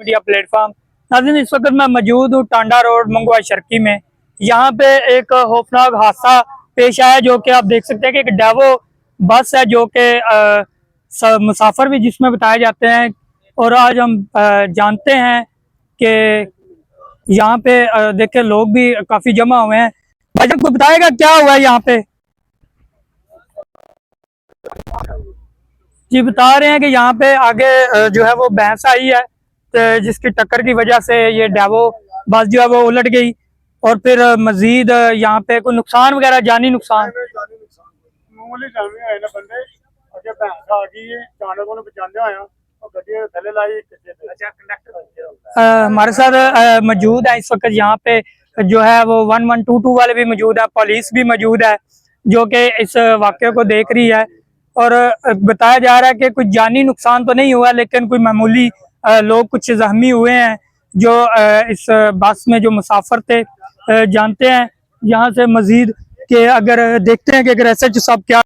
Media platform. नाज़रीन, इस वक्त मैं मौजूद हूँ टांडा रोड मंगवा शर्की में। यहाँ पे एक खौफनाक हादसा पेश आया जो कि आप देख सकते हैं कि एक डेवो बस है जो कि मुसाफिर भी जिसमें बताए जाते हैं। और आज हम जानते हैं कि यहाँ पे देखे लोग भी काफी जमा हुए हैं। भाई को बताएगा क्या हुआ है यहाँ पे? जी, बता रहे हैं कि यहाँ पे आगे जो है वो भैंस आई है, तो जिसकी टक्कर की वजह से ये डेवो बस जो है वो उलट गई। और फिर मजीद यहाँ पे कोई नुकसान वगैरह, जानी नुकसान? मामूली जाने आए ना बंदे अगे भैंस आ गई है चाणक को बचाने आया और गड्डी थले लाई। अच्छा, कंडक्टर हमारे साथ मौजूद है इस वक्त यहाँ पे जो है वो 1122 वाले भी मौजूद है, पुलिस भी मौजूद है जो कि इस वाक़े को देख रही है। और बताया जा रहा है कि कुछ जानी नुकसान तो नहीं हुआ, लेकिन कोई मामूली लोग कुछ जख्मी हुए हैं जो इस बस में जो मुसाफिर थे। जानते हैं यहाँ से मजीद कि अगर देखते हैं कि अगर ऐसा सब क्या।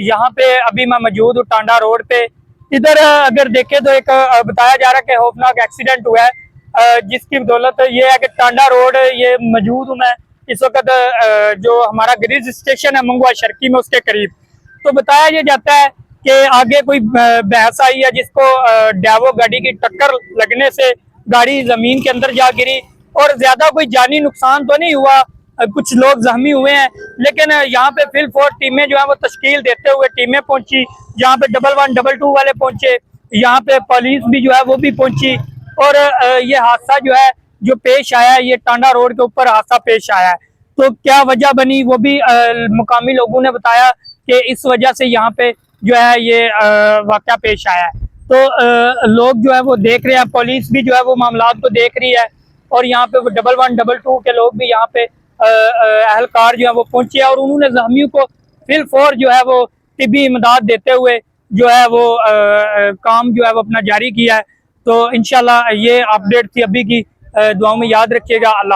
यहाँ पे अभी मैं मौजूद हूँ टांडा रोड पे। इधर अगर देखें तो एक बताया जा रहा है कि खौफनाक एक्सीडेंट हुआ है, जिसकी बदौलत ये है कि टांडा रोड ये मौजूद हूँ मैं इस वक्त जो हमारा ग्रिज स्टेशन है मंगवा शर्की में, उसके करीब। तो बताया ये जाता है कि आगे कोई भैंस आई है जिसको डेवो गाड़ी की टक्कर लगने से गाड़ी जमीन के अंदर जा गिरी। और ज्यादा कोई जानी नुकसान तो नहीं हुआ, कुछ लोग जख्मी हुए हैं, लेकिन यहाँ पे फिल फोर टीमें जो है वो तश्कील देते हुए टीमें पहुंची। यहाँ पे 1122 वाले पहुंचे, यहाँ पे पुलिस भी जो है वो भी पहुंची। और ये हादसा जो है जो पेश आया है, ये टांडा रोड के ऊपर हादसा पेश आया है। तो क्या वजह बनी वो भी मुकामी लोगों ने बताया कि इस वजह से यहाँ पे जो है ये वाक़या पेश आया है। तो लोग जो है वो देख रहे हैं, पुलिस भी जो है वो मामला को देख रही है। और यहाँ पे 1122 के लोग भी यहाँ पे अहलकार जो है वो पहुंचे और उन्होंने जख्मियों को फिल फोर जो है वो तिब्बी इमदाद देते हुए जो है वो काम जो है वो अपना जारी किया है। तो इंशाल्लाह ये अपडेट थी अभी की, दुआओं में याद रखिएगा। अल्लाह।